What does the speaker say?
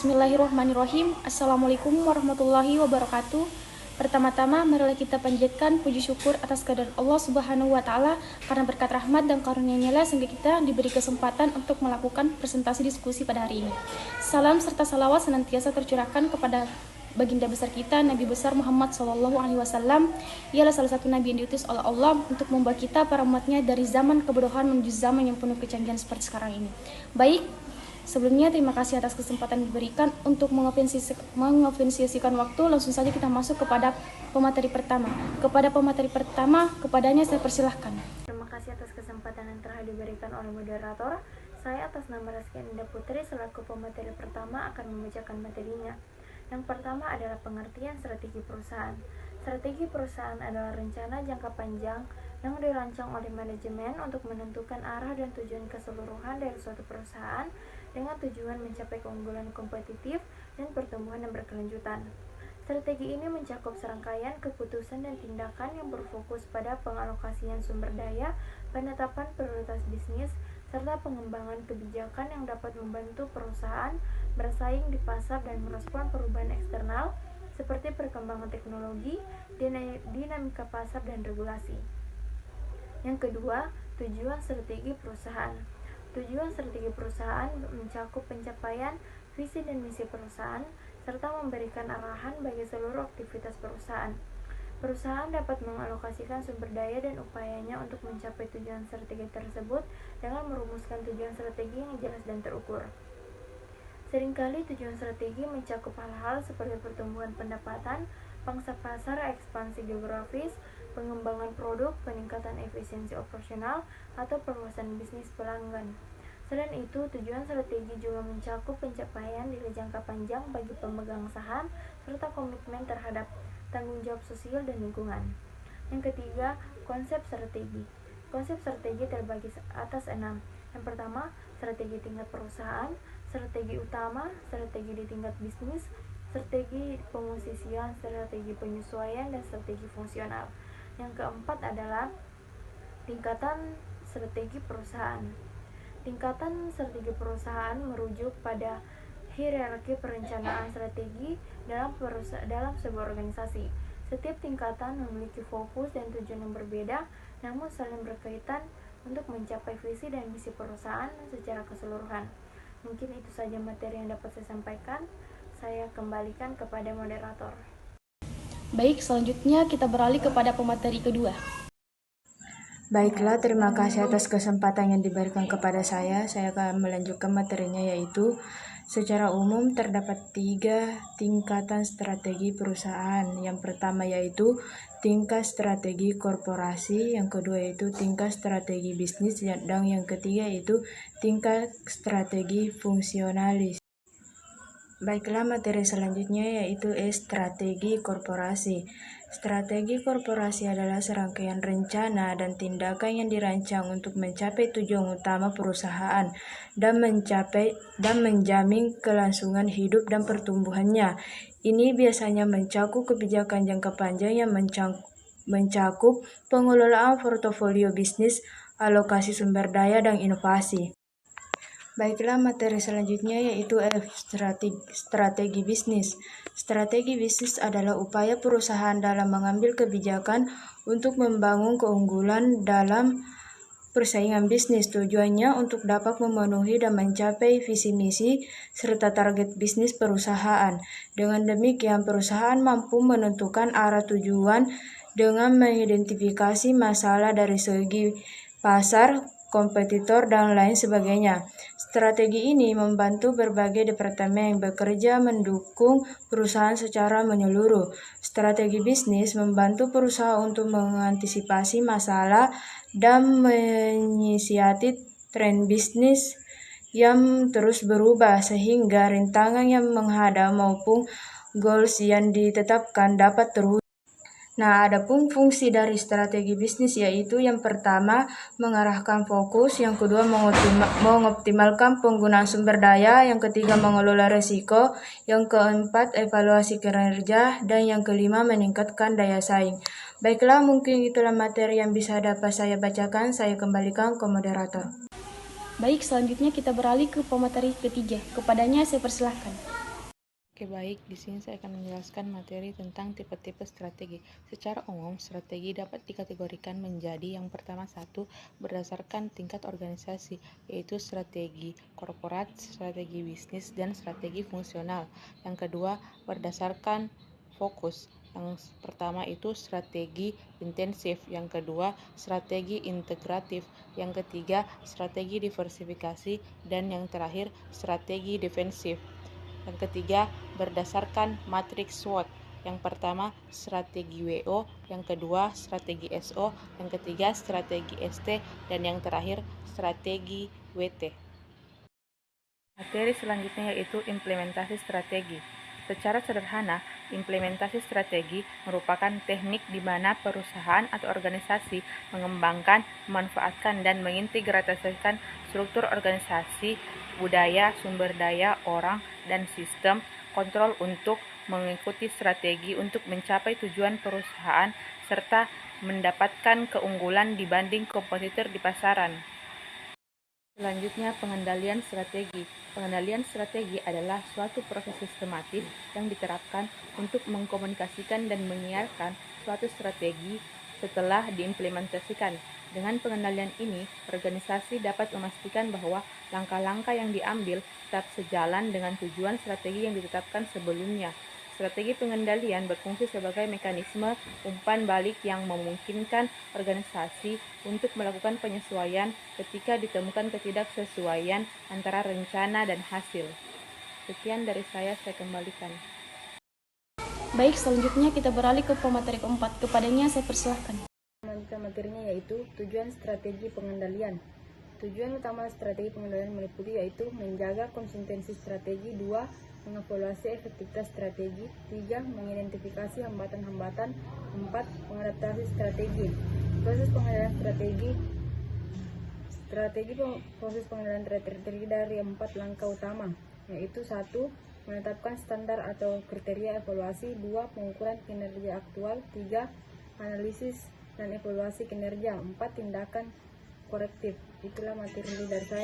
Bismillahirrahmanirrahim. Assalamualaikum warahmatullahi wabarakatuh. Pertama-tama, marilah kita panjatkan puji syukur atas kehadirat Allah Subhanahu wa Ta'ala, karena berkat rahmat dan karunia-Nya sehingga kita diberi kesempatan untuk melakukan presentasi diskusi pada hari ini. Salam serta salawat senantiasa tercurahkan kepada baginda besar kita, Nabi besar Muhammad SAW. Ialah salah satu nabi yang diutus oleh Allah untuk membawa kita para umatnya dari zaman kebodohan menuju zaman yang penuh kecanggihan seperti sekarang ini. Baik, sebelumnya terima kasih atas kesempatan yang diberikan untuk mengofensiasikan waktu. Langsung saja kita masuk kepada pemateri pertama. Kepadanya saya persilahkan. Terima kasih atas kesempatan yang telah diberikan oleh moderator. Saya atas nama Rizky Ananda Putri selaku pemateri pertama akan membacakan materinya. Yang pertama adalah pengertian strategi perusahaan. Strategi perusahaan adalah rencana jangka panjang yang dirancang oleh manajemen untuk menentukan arah dan tujuan keseluruhan dari suatu perusahaan dengan tujuan mencapai keunggulan kompetitif dan pertumbuhan yang berkelanjutan. Strategi ini mencakup serangkaian keputusan dan tindakan yang berfokus pada pengalokasian sumber daya, penetapan prioritas bisnis, serta pengembangan kebijakan yang dapat membantu perusahaan bersaing di pasar dan merespon perubahan eksternal seperti perkembangan teknologi, dinamika pasar, dan regulasi. Yang kedua, tujuan strategi perusahaan. Tujuan strategi perusahaan mencakup pencapaian visi dan misi perusahaan serta memberikan arahan bagi seluruh aktivitas perusahaan. Perusahaan dapat mengalokasikan sumber daya dan upayanya untuk mencapai tujuan strategi tersebut dengan merumuskan tujuan strategi yang jelas dan terukur. Seringkali tujuan strategi mencakup hal-hal seperti pertumbuhan pendapatan, pangsa pasar, ekspansi geografis, pengembangan produk, peningkatan efisiensi operasional, atau perluasan bisnis pelanggan. Selain itu, tujuan strategi juga mencakup pencapaian nilai jangka panjang bagi pemegang saham serta komitmen terhadap tanggung jawab sosial dan lingkungan. Yang ketiga, konsep strategi. Konsep strategi terbagi atas 6. Yang pertama, strategi tingkat perusahaan, strategi utama, strategi di tingkat bisnis, strategi pengosisian, strategi penyesuaian, dan strategi fungsional. Yang keempat adalah tingkatan strategi perusahaan. Tingkatan strategi perusahaan merujuk pada hierarki perencanaan strategi dalam sebuah organisasi. Setiap tingkatan memiliki fokus dan tujuan yang berbeda, namun saling berkaitan untuk mencapai visi dan misi perusahaan secara keseluruhan. Mungkin itu saja materi yang dapat saya sampaikan. Saya kembalikan kepada moderator. Baik, selanjutnya kita beralih kepada pemateri kedua. Baiklah, terima kasih atas kesempatan yang diberikan kepada saya. Saya akan melanjutkan materinya, yaitu secara umum terdapat 3 tingkatan strategi perusahaan. Yang pertama yaitu tingkat strategi korporasi, yang kedua yaitu tingkat strategi bisnis, dan yang ketiga yaitu tingkat strategi fungsionalis. Baiklah, materi selanjutnya yaitu strategi korporasi. Strategi korporasi adalah serangkaian rencana dan tindakan yang dirancang untuk mencapai tujuan utama perusahaan dan menjamin kelangsungan hidup dan pertumbuhannya. Ini biasanya mencakup kebijakan jangka panjang yang mencakup pengelolaan portofolio bisnis, alokasi sumber daya, dan inovasi. Baiklah, materi selanjutnya yaitu strategi bisnis. Strategi bisnis adalah upaya perusahaan dalam mengambil kebijakan untuk membangun keunggulan dalam persaingan bisnis. Tujuannya untuk dapat memenuhi dan mencapai visi misi serta target bisnis perusahaan. Dengan demikian, perusahaan mampu menentukan arah tujuan dengan mengidentifikasi masalah dari segi pasar, kompetitor, dan lain sebagainya. Strategi ini membantu berbagai departemen yang bekerja mendukung perusahaan secara menyeluruh. Strategi bisnis membantu perusahaan untuk mengantisipasi masalah dan menyiasati tren bisnis yang terus berubah sehingga rintangan yang menghadap maupun goals yang ditetapkan dapat terwujud. Nah, adapun fungsi dari strategi bisnis yaitu yang pertama mengarahkan fokus, yang kedua mengoptimalkan penggunaan sumber daya, yang ketiga mengelola risiko, yang keempat evaluasi kinerja, dan yang kelima meningkatkan daya saing. Baiklah, mungkin itulah materi yang bisa dapat saya bacakan. Saya kembalikan ke moderator. Baik, selanjutnya kita beralih ke pemateri ketiga. Kepadanya saya persilahkan. Oke baik, di sini saya akan menjelaskan materi tentang tipe-tipe strategi. Secara umum, strategi dapat dikategorikan menjadi yang pertama satu, berdasarkan tingkat organisasi, yaitu strategi korporat, strategi bisnis, dan strategi fungsional. Yang kedua, berdasarkan fokus. Yang pertama itu strategi intensif, yang kedua strategi integratif, yang ketiga strategi diversifikasi, dan yang terakhir strategi defensif. Yang ketiga, berdasarkan matriks SWOT. Yang pertama, strategi WO, yang kedua, strategi SO, yang ketiga, strategi ST, dan yang terakhir, strategi WT. Materi selanjutnya yaitu implementasi strategi. Secara sederhana, implementasi strategi merupakan teknik di mana perusahaan atau organisasi mengembangkan, memanfaatkan, dan mengintegrasikan struktur organisasi, budaya, sumber daya, orang, dan sistem kontrol untuk mengikuti strategi untuk mencapai tujuan perusahaan serta mendapatkan keunggulan dibanding kompetitor di pasaran. Selanjutnya, pengendalian strategi. Pengendalian strategi adalah suatu proses sistematis yang diterapkan untuk mengkomunikasikan dan menyiarkan suatu strategi setelah diimplementasikan. Dengan pengendalian ini, organisasi dapat memastikan bahwa langkah-langkah yang diambil tetap sejalan dengan tujuan strategi yang ditetapkan sebelumnya. Strategi pengendalian berfungsi sebagai mekanisme umpan balik yang memungkinkan organisasi untuk melakukan penyesuaian ketika ditemukan ketidaksesuaian antara rencana dan hasil. Sekian dari saya kembalikan. Baik, selanjutnya kita beralih ke pemateri keempat. Kepadanya saya persilahkan. Melanjutkan materinya yaitu tujuan strategi pengendalian. Tujuan utama strategi pengendalian meliputi yaitu menjaga konsistensi strategi, 2. Mengevaluasi efektivitas strategi, 3. Mengidentifikasi hambatan-hambatan, 4. Mengadaptasi strategi. Proses pengendalian proses pengendalian terdiri dari 4 langkah utama, yaitu 1. Menetapkan standar atau kriteria evaluasi, 2. Pengukuran kinerja aktual, 3. Analisis dan evaluasi kinerja, 4. Tindakan korektif. Itulah materi dari saya.